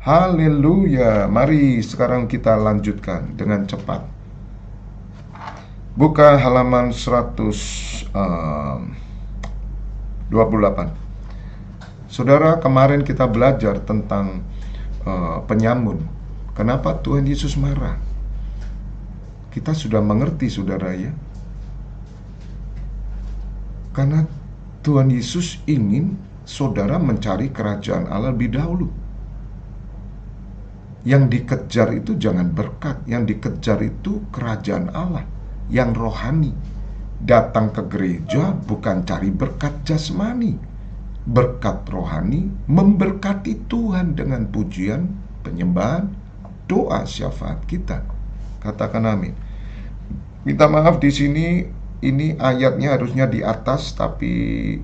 Haleluya. Mari sekarang kita lanjutkan dengan cepat. Buka halaman 128. Saudara, kemarin kita belajar tentang penyamun. Kenapa Tuhan Yesus marah? Kita sudah mengerti, saudara, ya. Karena Tuhan Yesus ingin saudara mencari kerajaan Allah lebih dahulu. Yang dikejar itu jangan berkat, yang dikejar itu kerajaan Allah yang rohani. Datang ke gereja bukan cari berkat jasmani, berkat rohani, memberkati Tuhan dengan pujian, penyembahan, doa, syafaat kita. Katakan amin. Minta maaf di sini, ini ayatnya harusnya di atas, tapi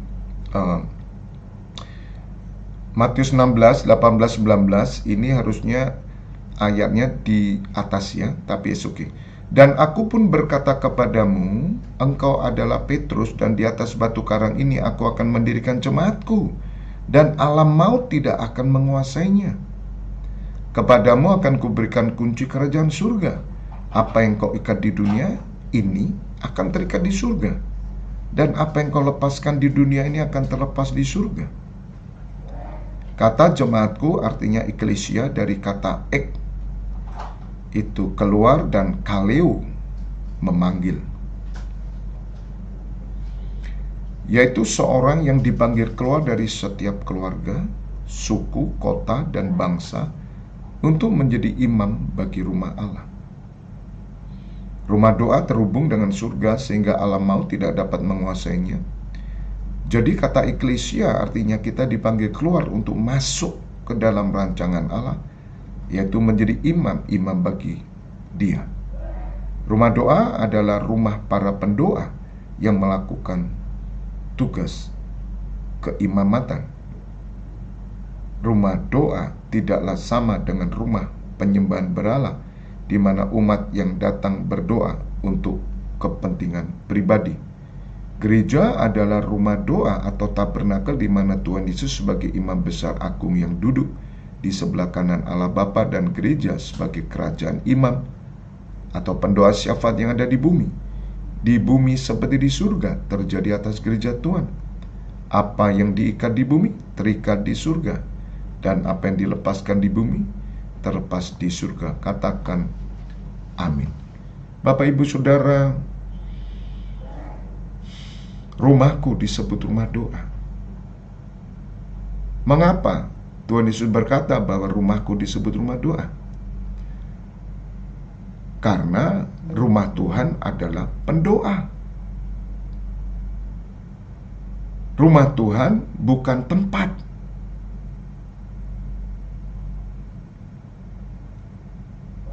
Matius 16, 18, 19 ini harusnya ayatnya di atas ya, tapi it's okay. Dan aku pun berkata kepadamu, engkau adalah Petrus, dan di atas batu karang ini aku akan mendirikan jemaatku, dan alam maut tidak akan menguasainya. Kepadamu akan kuberikan kunci kerajaan surga. Apa yang kau ikat di dunia ini akan terikat di surga, dan apa yang kau lepaskan di dunia ini akan terlepas di surga. Kata jemaatku artinya eklesia dari kata ek, itu keluar, dan kaleo, memanggil, yaitu seorang yang dipanggil keluar dari setiap keluarga, suku, kota, dan bangsa untuk menjadi imam bagi rumah Allah. Rumah doa terhubung dengan surga sehingga alam maut tidak dapat menguasainya. Jadi kata eklesia artinya kita dipanggil keluar untuk masuk ke dalam rancangan Allah, yaitu menjadi imam bagi Dia. Rumah doa adalah rumah para pendoa yang melakukan tugas keimamatan. Rumah doa tidaklah sama dengan rumah penyembahan berhala, di mana umat yang datang berdoa untuk kepentingan pribadi. Gereja adalah rumah doa atau tabernakel di mana Tuhan Yesus sebagai imam besar agung yang duduk di sebelah kanan Allah Bapa, dan gereja sebagai kerajaan imam atau pendoa syafaat yang ada di bumi. Di bumi seperti di surga terjadi atas gereja Tuhan. Apa yang diikat di bumi terikat di surga, dan apa yang dilepaskan di bumi terlepas di surga. Katakan amin. Bapak Ibu Saudara, rumahku disebut rumah doa. Mengapa Tuhan Yesus berkata bahwa rumahku disebut rumah doa? Karena rumah Tuhan adalah pendoa. Rumah Tuhan bukan tempat.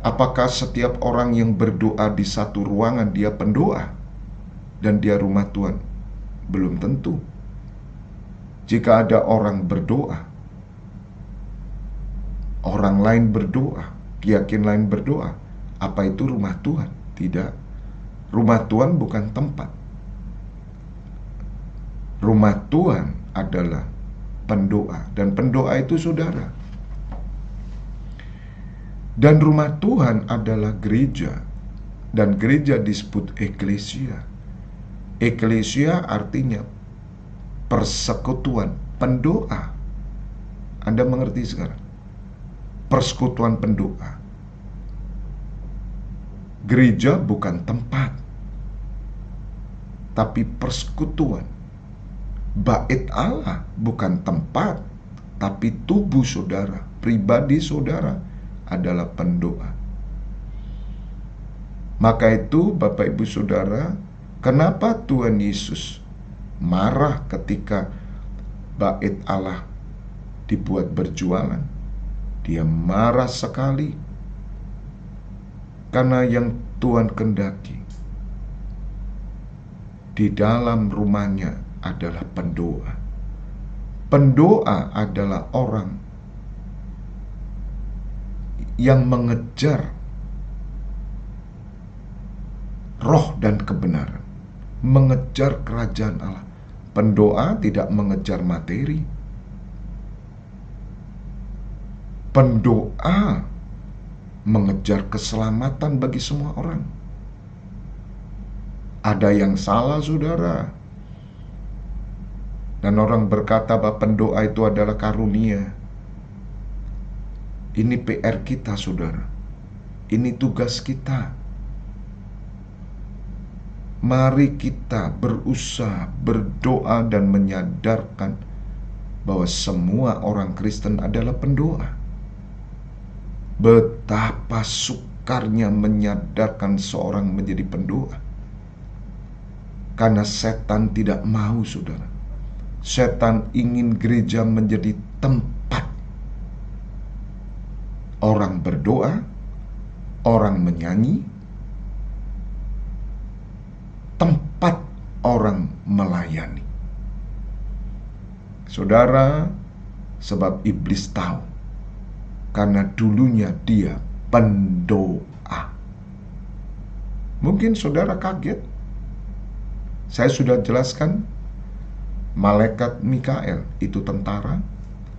Apakah setiap orang yang berdoa di satu ruangan dia pendoa dan dia rumah Tuhan? Belum tentu. Jika ada orang berdoa, orang lain berdoa, keyakinan lain berdoa, apa itu rumah Tuhan? Tidak. Rumah Tuhan bukan tempat. Rumah Tuhan adalah pendoa, dan pendoa itu saudara. Dan rumah Tuhan adalah gereja, dan gereja disebut eklesia. Eklesia artinya persekutuan pendoa. Anda mengerti sekarang? Persekutuan pendoa. Gereja bukan tempat, tapi persekutuan. Bait Allah bukan tempat, tapi tubuh saudara, pribadi saudara adalah pendoa. Maka itu Bapak Ibu Saudara, kenapa Tuhan Yesus marah ketika bait Allah dibuat berjualan? Dia marah sekali karena yang Tuhan kendaki di dalam rumahnya adalah pendoa. Pendoa adalah orang yang mengejar roh dan kebenaran, mengejar kerajaan Allah. Pendoa tidak mengejar materi. Pendoa mengejar keselamatan bagi semua orang. Ada yang salah, saudara. Dan orang berkata bahwa pendoa itu adalah karunia. Ini PR kita, saudara. Ini tugas kita. Mari kita berusaha, berdoa, dan menyadarkan bahwa semua orang Kristen adalah pendoa. Betapa sukarnya menyadarkan seorang menjadi pendoa. Karena setan tidak mau, saudara. Setan ingin gereja menjadi tempat orang berdoa, orang menyanyi, tempat orang melayani. Saudara, sebab iblis tahu, karena dulunya dia pendoa. Mungkin saudara kaget. Saya sudah jelaskan, malaikat Mikael itu tentara,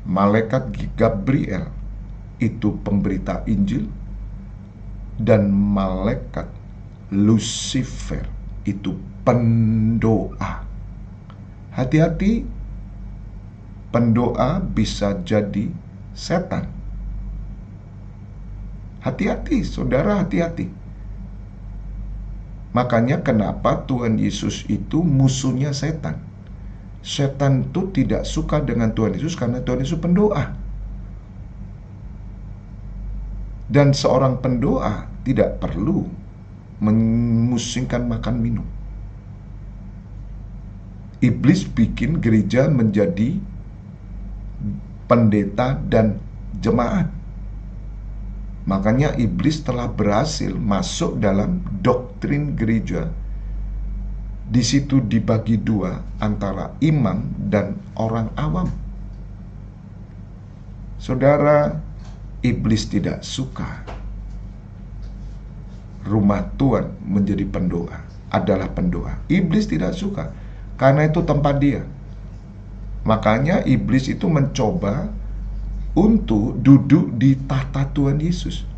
malaikat Gabriel itu pemberita Injil, dan malaikat Lucifer itu pendoa. Hati-hati, pendoa bisa jadi setan. Hati-hati, saudara, hati-hati. Makanya kenapa Tuhan Yesus itu musuhnya setan. Setan itu tidak suka dengan Tuhan Yesus karena Tuhan Yesus pendoa. Dan seorang pendoa tidak perlu memusingkan makan minum. Iblis bikin gereja menjadi pendeta dan jemaat. Makanya iblis telah berhasil masuk dalam doktrin gereja. Di situ dibagi dua antara imam dan orang awam. Saudara, iblis tidak suka rumah Tuhan menjadi pendoa, adalah pendoa. Iblis tidak suka, karena itu tempat dia. Makanya iblis itu mencoba untuk duduk di tahta Tuhan Yesus,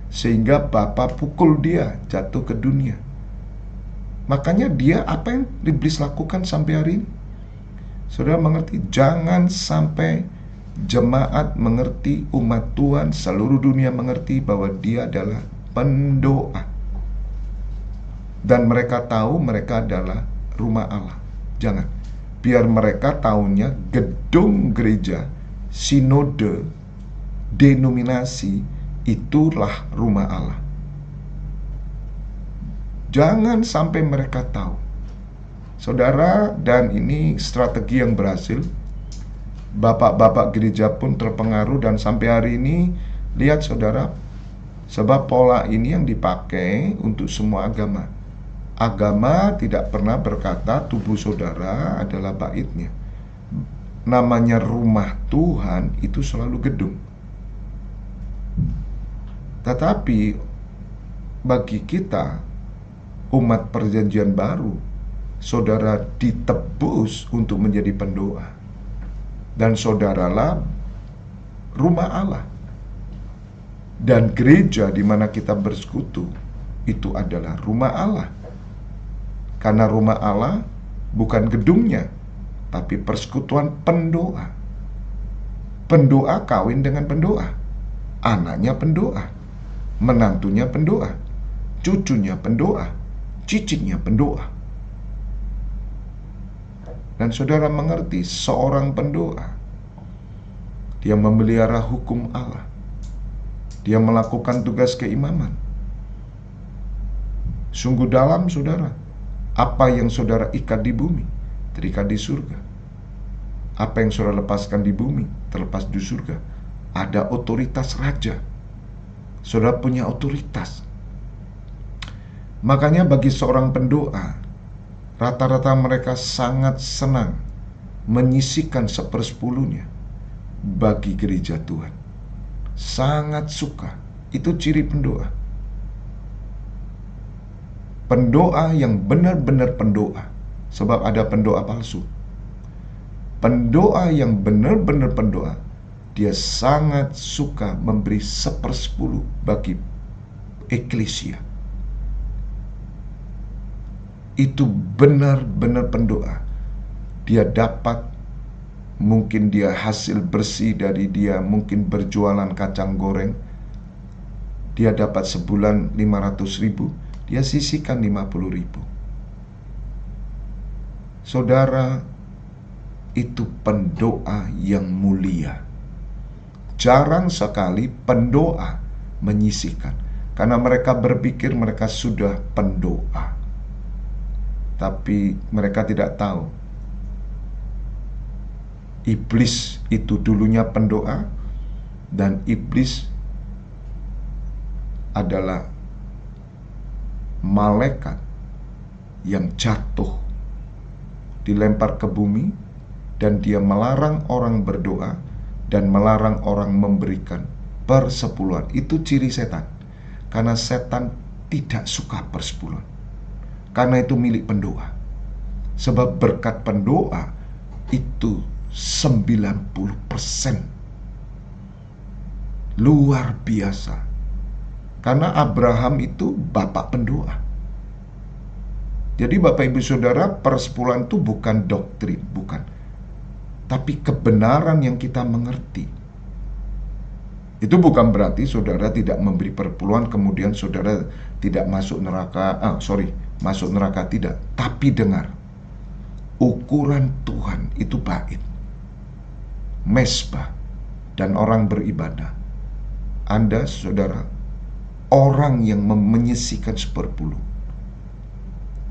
sehingga Bapa pukul dia jatuh ke dunia. Makanya dia, apa yang iblis lakukan sampai hari ini? Saudara mengerti? Jangan sampai jemaat mengerti, umat Tuhan seluruh dunia mengerti bahwa dia adalah pendoa, dan mereka tahu mereka adalah rumah Allah. Jangan. Biar mereka tahunya gedung gereja, sinode, denominasi, itulah rumah Allah. Jangan sampai mereka tahu. Saudara, dan ini strategi yang berhasil. Bapak-bapak gereja pun terpengaruh, dan sampai hari ini, lihat saudara, sebab pola ini yang dipakai untuk semua agama. Agama tidak pernah berkata tubuh saudara adalah baitnya. Namanya rumah Tuhan itu selalu gedung. Tetapi bagi kita, umat perjanjian baru, saudara ditebus untuk menjadi pendoa, dan saudaralah rumah Allah. Dan gereja di mana kita bersekutu itu adalah rumah Allah. Karena rumah Allah bukan gedungnya, tapi persekutuan pendoa. Pendoa kawin dengan pendoa, anaknya pendoa, menantunya pendoa, cucunya pendoa, cicitnya pendoa. Dan saudara mengerti, seorang pendoa, dia memelihara hukum Allah. Dia melakukan tugas keimaman. Sungguh dalam, saudara. Apa yang saudara ikat di bumi, terikat di surga. Apa yang saudara lepaskan di bumi, terlepas di surga. Ada otoritas raja. Saudara punya otoritas. Makanya bagi seorang pendoa, rata-rata mereka sangat senang menyisihkan 1/10-nya bagi gereja Tuhan. Sangat suka. Itu ciri pendoa. Pendoa yang benar-benar pendoa. Sebab ada pendoa palsu. Pendoa yang benar-benar pendoa dia sangat suka memberi 1/10 bagi eklesia. Itu benar-benar pendoa. Dia dapat, mungkin dia hasil bersih dari dia mungkin berjualan kacang goreng, dia dapat sebulan 500.000, dia sisihkan 50.000. Saudara, itu pendoa yang mulia. Jarang sekali pendoa menyisihkan, karena mereka berpikir mereka sudah pendoa, tapi mereka tidak tahu iblis itu dulunya pendoa, dan iblis adalah malaikat yang jatuh, dilempar ke bumi, dan dia melarang orang berdoa dan melarang orang memberikan persepuluhan. Itu ciri setan, karena setan tidak suka persepuluhan, karena itu milik pendoa. Sebab berkat pendoa itu 90%. Luar biasa. Karena Abraham itu bapak pendoa. Jadi Bapak Ibu Saudara, persepuluhan itu bukan doktrin, bukan, tapi kebenaran yang kita mengerti. Itu bukan berarti saudara tidak memberi persepuluhan kemudian saudara tidak masuk neraka. Masuk neraka tidak. Tapi dengar, ukuran Tuhan itu bait, mesbah, dan orang beribadah. Anda saudara, orang yang menyisihkan 1/10,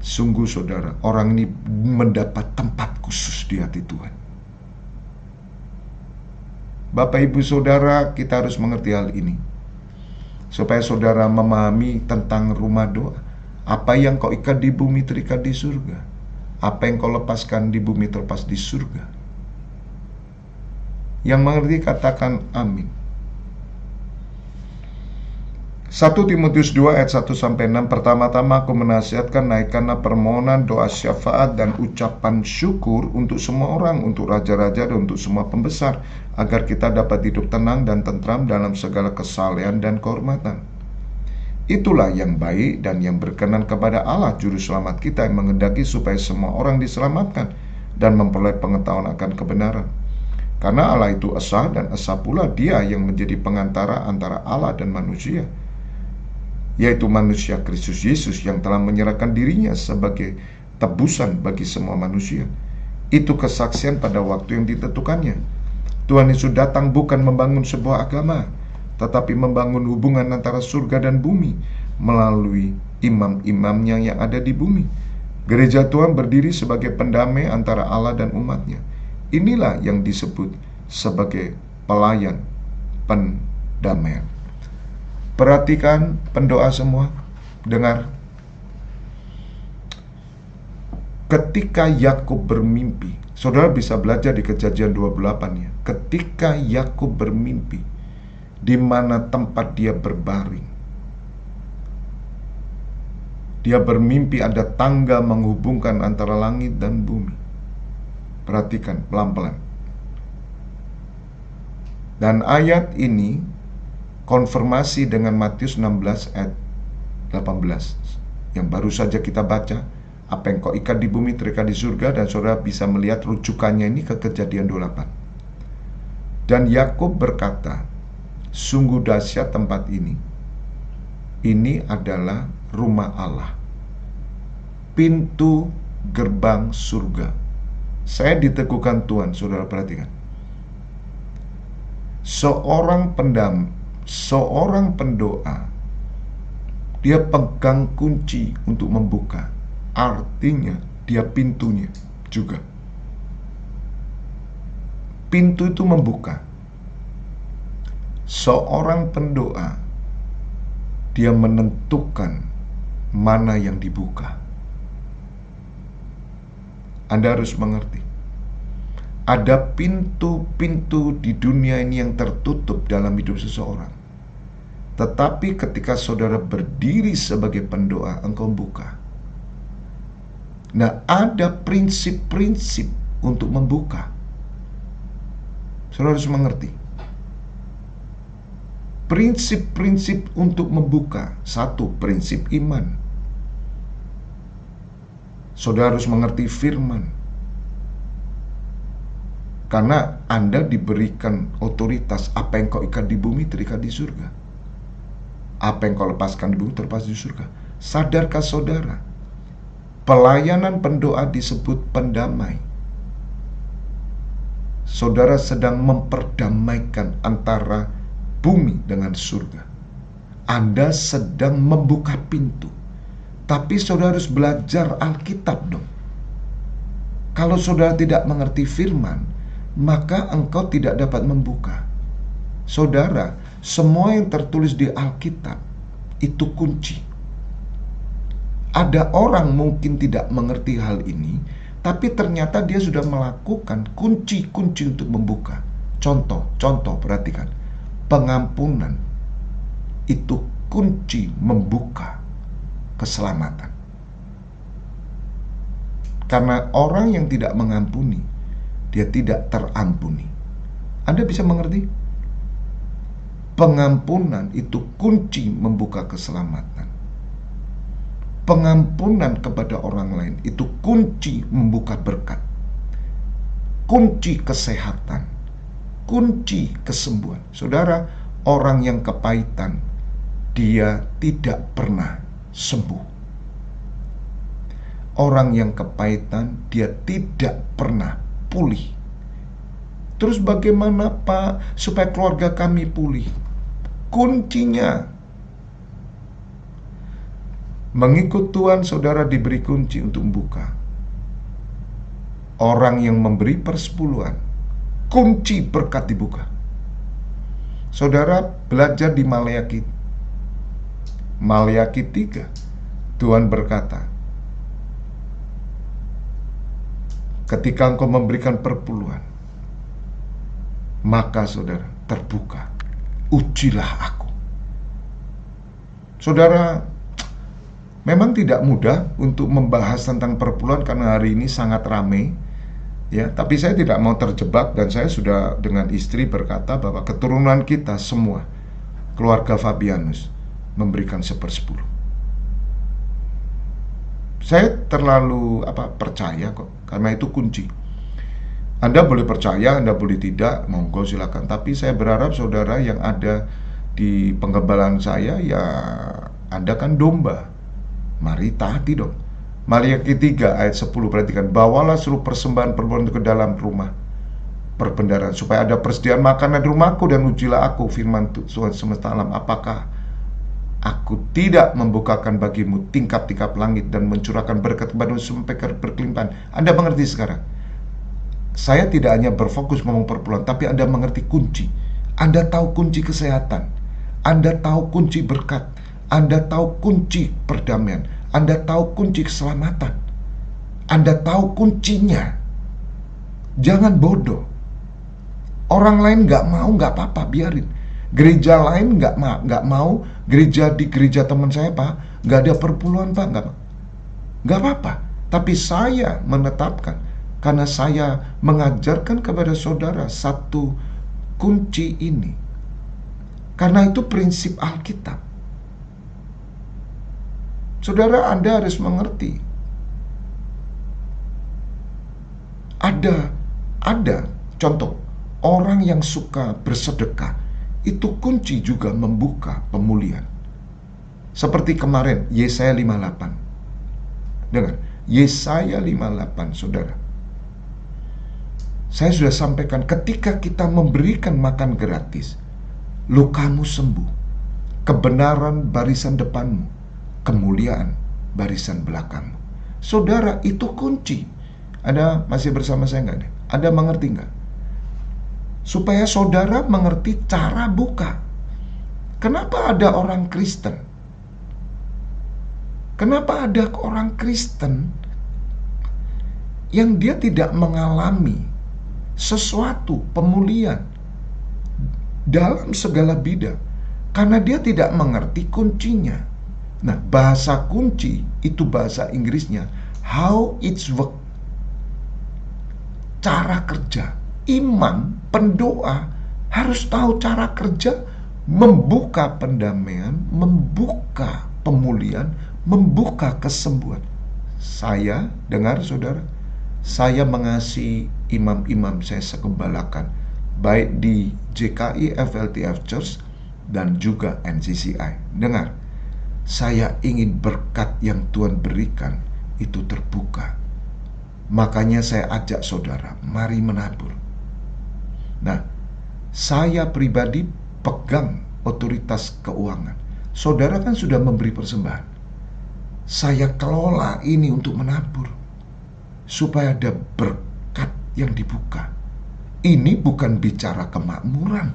sungguh saudara, orang ini mendapat tempat khusus di hati Tuhan. Bapak Ibu Saudara, kita harus mengerti hal ini, supaya saudara memahami tentang rumah doa. Apa yang kau ikat di bumi terikat di surga, apa yang kau lepaskan di bumi terlepas di surga. Yang mengerti katakan amin. 1 Timotius 2 ayat 1-6. Pertama-tama aku menasihatkan, naikkanlah permohonan, doa syafaat, dan ucapan syukur untuk semua orang, untuk raja-raja dan untuk semua pembesar, agar kita dapat hidup tenang dan tentram dalam segala kesalehan dan kehormatan. Itulah yang baik dan yang berkenan kepada Allah Juru Selamat kita, yang menghendaki supaya semua orang diselamatkan dan memperoleh pengetahuan akan kebenaran. Karena Allah itu esa, dan esa pula Dia yang menjadi pengantara antara Allah dan manusia, yaitu manusia Kristus Yesus, yang telah menyerahkan dirinya sebagai tebusan bagi semua manusia. Itu kesaksian pada waktu yang ditentukannya. Tuhan Yesus datang bukan membangun sebuah agama, tetapi membangun hubungan antara surga dan bumi melalui imam-imamnya yang ada di bumi. Gereja Tuhan berdiri sebagai pendamai antara Allah dan umatnya. Inilah yang disebut sebagai pelayan pendamaian. Perhatikan pendoa semua, dengar. Ketika Yakub bermimpi, saudara bisa belajar di Kejadian 28 ya. Ketika Yakub bermimpi, di mana tempat dia berbaring, dia bermimpi ada tangga menghubungkan antara langit dan bumi. Perhatikan pelan-pelan. Dan ayat ini konfirmasi dengan Matius 16 ayat 18 yang baru saja kita baca. Apa yang kau ikat di bumi terikat di surga, dan saudara bisa melihat rujukannya ini ke Kejadian 28. Dan Yakub berkata, sungguh dahsyat tempat ini. Ini adalah rumah Allah, pintu gerbang surga. Saya diteguhkan Tuhan, saudara perhatikan. Seorang pendoa, dia pegang kunci untuk membuka. Artinya dia pintunya juga. Pintu itu membuka. Seorang pendoa, dia menentukan mana yang dibuka. Anda harus mengerti, ada pintu-pintu di dunia ini yang tertutup dalam hidup seseorang. Tetapi ketika saudara berdiri sebagai pendoa, engkau buka. Nah, ada prinsip-prinsip untuk membuka. Saudara harus mengerti. prinsip-prinsip untuk membuka. Satu, prinsip iman. Saudara harus mengerti firman. Karena Anda diberikan otoritas, apa yang kau ikat di bumi terikat di surga. Apa yang kau lepaskan di bumi terlepas di surga. Sadarkah saudara? Pelayanan pendoa disebut pendamai. Saudara sedang memperdamaikan antara bumi dengan surga. Anda sedang membuka pintu. Tapi saudara harus belajar Alkitab dong. Kalau saudara tidak mengerti firman, maka engkau tidak dapat membuka. Saudara, semua yang tertulis di Alkitab itu kunci. Ada orang mungkin tidak mengerti hal ini, tapi ternyata dia sudah melakukan kunci-kunci untuk membuka. Contoh, perhatikan. Pengampunan itu kunci membuka keselamatan. Karena orang yang tidak mengampuni, dia tidak terampuni. Anda bisa mengerti? Pengampunan itu kunci membuka keselamatan. Pengampunan kepada orang lain itu kunci membuka berkat. Kunci kesehatan. Kunci kesembuhan. Saudara, orang yang kepahitan, dia tidak pernah sembuh. Orang yang kepahitan, dia tidak pernah pulih. Terus bagaimana Pak supaya keluarga kami pulih? Kuncinya mengikut Tuhan. Saudara diberi kunci untuk membuka. Orang yang memberi persepuluhan, kunci berkat dibuka. Saudara belajar di Maleakhi 3. Tuhan berkata, ketika engkau memberikan perpuluhan, maka saudara terbuka, ujilah aku. Saudara, memang tidak mudah untuk membahas tentang perpuluhan karena hari ini sangat ramai, ya. Tapi saya tidak mau terjebak dan saya sudah dengan istri berkata bahwa keturunan kita semua, keluarga Fabianus, memberikan 1/10. Saya terlalu percaya kok, karena itu kunci. Anda boleh percaya, Anda boleh tidak, monggo silakan. Tapi saya berharap saudara yang ada di penggembalaan saya, ya Anda kan domba, mari taati dong. Maleakhi 3 ayat 10, perhatikan. Bawalah seluruh persembahan perpuluhan ke dalam rumah perbendaharaan, supaya ada persediaan makanan di rumahku, dan ujilah aku, firman Tuhan semesta alam, apakah aku tidak membukakan bagimu tingkap-tingkap langit dan mencurahkan berkat kepadamu sampai berkelimpahan. Anda mengerti sekarang? Saya tidak hanya berfokus ngomong perpuluhan, tapi Anda mengerti kunci. Anda tahu kunci kesehatan, Anda tahu kunci berkat, Anda tahu kunci perdamaian, Anda tahu kunci keselamatan, Anda tahu kuncinya. Jangan bodoh. Orang lain nggak mau, nggak apa-apa, biarin. Gereja lain nggak mau, di gereja teman saya Pak, nggak ada perpuluhan Pak, nggak apa-apa. Tapi saya menetapkan, karena saya mengajarkan kepada saudara satu kunci ini. Karena itu prinsip Alkitab. Saudara, Anda harus mengerti. Ada contoh orang yang suka bersedekah, itu kunci juga membuka pemulihan. Seperti kemarin Yesaya 58. Dengar, Yesaya 58, saudara. Saya sudah sampaikan, ketika kita memberikan makan gratis, lukamu sembuh, kebenaran barisan depanmu, kemuliaan barisan belakangmu. Saudara, itu kunci. Ada masih bersama saya nggak? Ada mengerti nggak? Supaya saudara mengerti cara buka. Kenapa ada orang Kristen? Kenapa ada orang Kristen yang dia tidak mengalami sesuatu pemulihan dalam segala bidang? Karena dia tidak mengerti kuncinya. Nah, bahasa kunci itu bahasa Inggrisnya how it's work. Cara kerja. Imam, pendoa harus tahu cara kerja membuka pendamaian, membuka pemulihan, membuka kesembuhan. Saya, dengar saudara, saya mengasihi imam-imam saya segembalakan, baik di JKI FLTF Church dan juga NCCI. Dengar, saya ingin berkat yang Tuhan berikan itu terbuka. Makanya saya ajak saudara, mari menabur. Nah, saya pribadi pegang otoritas keuangan. Saudara kan sudah memberi persembahan. Saya kelola ini untuk menabur, supaya ada berkat yang dibuka. Ini bukan bicara kemakmuran.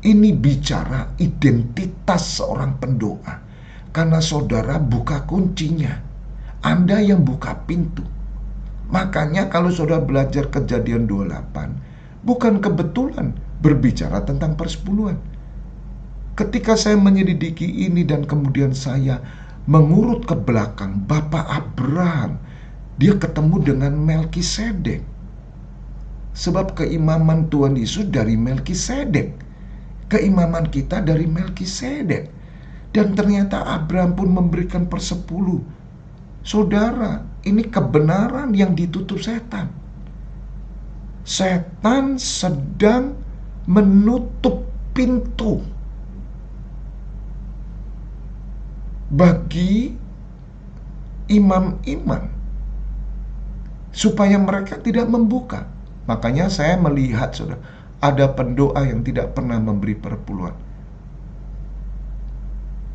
Ini bicara identitas seorang pendoa. Karena saudara buka kuncinya. Anda yang buka pintu. Makanya kalau saudara belajar Kejadian 28, bukan kebetulan berbicara tentang persepuluhan. Ketika saya menyelidiki ini dan kemudian saya mengurut ke belakang, Bapak Abraham, dia ketemu dengan Melkisedek. Sebab keimaman Tuhan Yesus dari Melkisedek, keimaman kita dari Melkisedek. Dan ternyata Abraham pun memberikan persepuluh. Saudara, ini kebenaran yang ditutup setan. Setan sedang menutup pintu bagi imam-imam supaya mereka tidak membuka. Makanya saya melihat, saudara, ada pendoa yang tidak pernah memberi perpuluhan.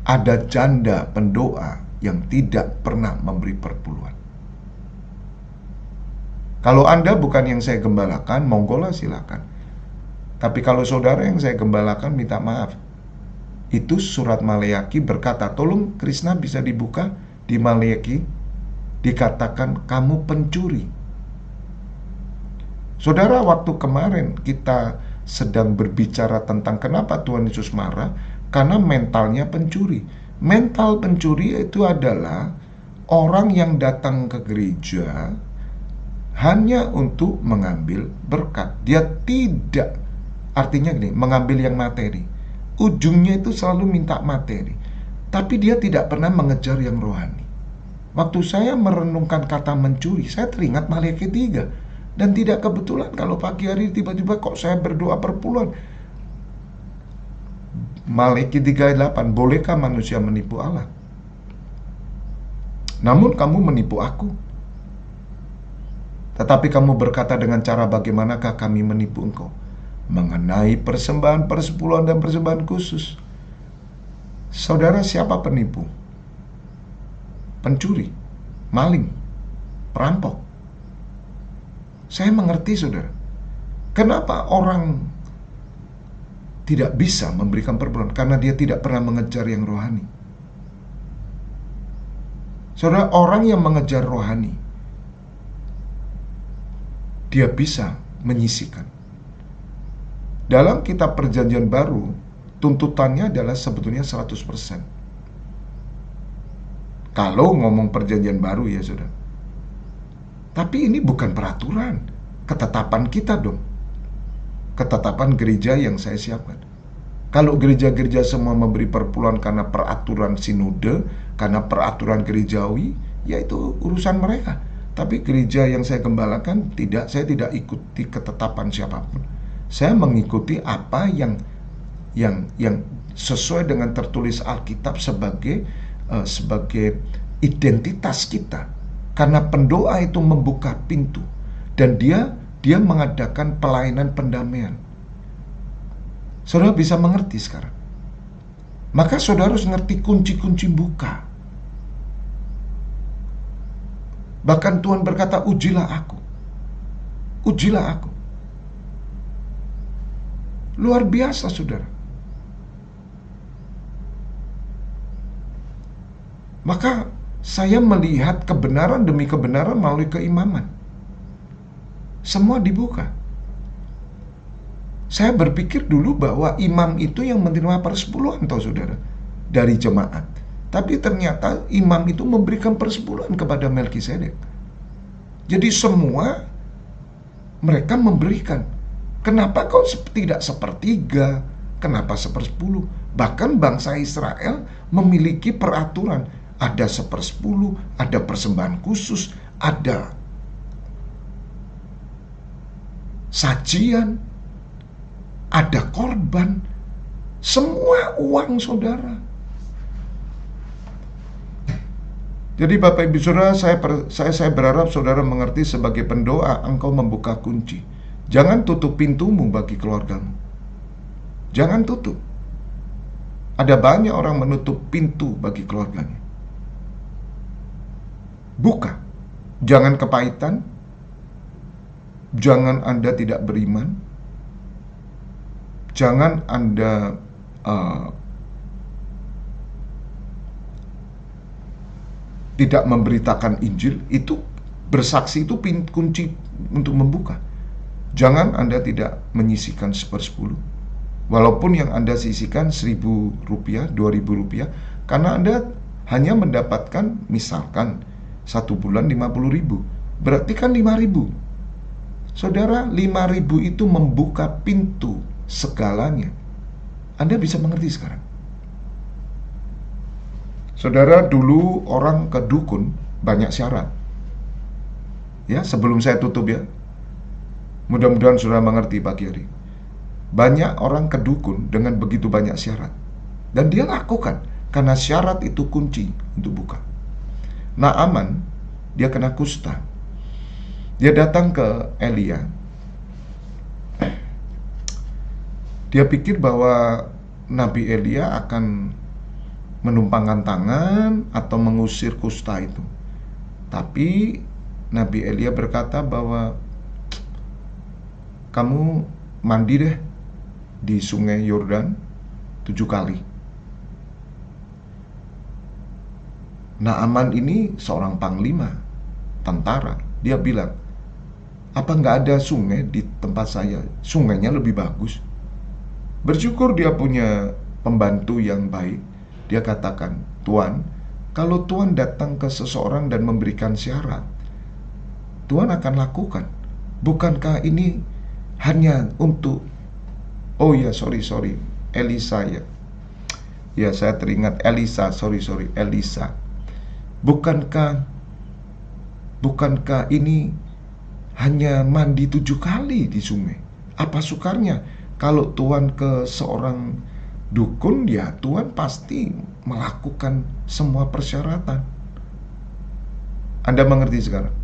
Ada janda pendoa yang tidak pernah memberi perpuluhan. Kalau Anda bukan yang saya gembalakan, monggolah silakan. Tapi kalau saudara yang saya gembalakan, minta maaf. Itu surat Maleaki berkata, tolong Krishna bisa dibuka di Maleaki, dikatakan kamu pencuri. Saudara, waktu kemarin kita sedang berbicara tentang kenapa Tuhan Yesus marah, karena mentalnya pencuri. Mental pencuri itu adalah orang yang datang ke gereja hanya untuk mengambil berkat. Dia tidak, artinya gini, mengambil yang materi. Ujungnya itu selalu minta materi, tapi dia tidak pernah mengejar yang rohani. Waktu saya merenungkan kata mencuri, saya teringat Maleaki 3. Dan tidak kebetulan kalau pagi hari tiba-tiba kok saya berdoa perpuluhan. Maleaki 3:8, bolehkah manusia menipu Allah? Namun kamu menipu aku. Tetapi kamu berkata, dengan cara bagaimanakah kami menipu engkau? Mengenai persembahan persepuluhan dan persembahan khusus. Saudara, siapa penipu? Pencuri, maling, perampok. Saya mengerti, saudara. Kenapa orang tidak bisa memberikan perpuluhan? Karena dia tidak pernah mengejar yang rohani. Saudara, orang yang mengejar rohani, dia bisa menyisihkan. Dalam kitab Perjanjian Baru, tuntutannya adalah sebetulnya 100%. Kalau ngomong Perjanjian Baru ya, saudara. Tapi ini bukan peraturan, ketetapan kita dong. Ketetapan gereja yang saya siapkan. Kalau gereja-gereja semua memberi perpuluhan karena peraturan sinode, karena peraturan gerejawi, ya itu urusan mereka. Tapi gereja yang saya gembalakan tidak, saya tidak ikuti ketetapan siapapun. Saya mengikuti apa yang sesuai dengan tertulis Alkitab sebagai identitas kita. Karena pendoa itu membuka pintu dan dia mengadakan pelayanan pendamaian. Saudara bisa mengerti sekarang. Maka saudara harus ngerti kunci-kunci buka. Bahkan Tuhan berkata, ujilah aku. Ujilah aku. Luar biasa, saudara. Maka saya melihat kebenaran demi kebenaran melalui keimaman. Semua dibuka. Saya berpikir dulu bahwa imam itu yang menerima persepuluhan, toh saudara, dari jemaat. Tapi ternyata imam itu memberikan persepuluhan kepada Melkisedek. Jadi semua mereka memberikan. Kenapa kau tidak sepertiga Kenapa 1/10? Bahkan bangsa Israel memiliki peraturan. Ada 1/10, ada persembahan khusus, ada sajian, ada korban. Semua uang saudara. Jadi Bapak Ibu Saudara, saya berharap saudara mengerti sebagai pendoa engkau membuka kunci. Jangan tutup pintumu bagi keluargamu. Jangan tutup. Ada banyak orang menutup pintu bagi keluarganya. Buka. Jangan kepahitan. Jangan Anda tidak beriman. Jangan Anda tidak memberitakan Injil. Itu bersaksi, itu kunci untuk membuka. Jangan Anda tidak menyisihkan 1/10. Walaupun yang Anda sisihkan 1.000 rupiah, 2.000 rupiah, karena Anda hanya mendapatkan misalkan 1 bulan 50.000, berarti kan 5.000. Saudara, 5.000 itu membuka pintu segalanya. Anda bisa mengerti sekarang. Saudara, dulu orang ke dukun banyak syarat. Ya, sebelum saya tutup ya. Mudah-mudahan saudara mengerti pagi hari. Banyak orang ke dukun dengan begitu banyak syarat. Dan dia lakukan karena syarat itu kunci untuk buka. Naaman, dia kena kusta. Dia datang ke Elia. Dia pikir bahwa Nabi Elia akan menumpangkan tangan atau mengusir kusta itu. Tapi Nabi Elia berkata bahwa kamu mandi deh di sungai Yordan 7 kali. Naaman ini seorang panglima tentara. Dia bilang, apa nggak ada sungai di tempat saya? Sungainya lebih bagus. Bersyukur dia punya pembantu yang baik. Dia katakan, Tuan, kalau Tuan datang ke seseorang dan memberikan syarat, Tuan akan lakukan. Bukankah ini hanya untuk, oh ya, sorry, Elisa ya. Ya, saya teringat Elisa, Elisa. Bukankah ini hanya mandi 7 kali di sungai? Apa sukarnya? Kalau Tuan ke seorang dukun, ya Tuan pasti melakukan semua persyaratan. Anda mengerti sekarang?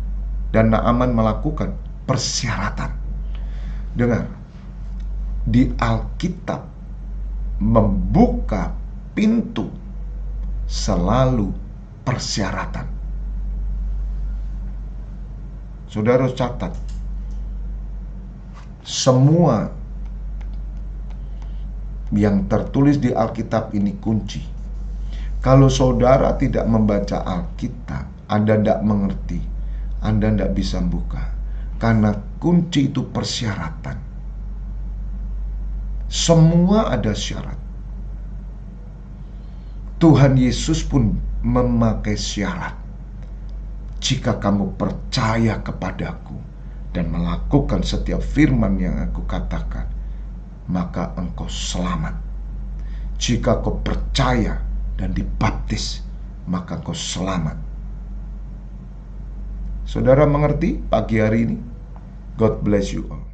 Dan Naaman melakukan persyaratan. Dengar, di Alkitab membuka pintu selalu persyaratan. Saudara catat, semua yang tertulis di Alkitab ini kunci. Kalau saudara tidak membaca Alkitab, Anda tidak mengerti, Anda tidak bisa buka. Karena kunci itu persyaratan. Semua ada syarat. Tuhan Yesus pun memakai syarat. Jika kamu percaya kepadaku dan melakukan setiap firman yang aku katakan, maka engkau selamat. Jika kau percaya dan dibaptis, maka kau selamat. Saudara mengerti pagi hari ini? God bless you all.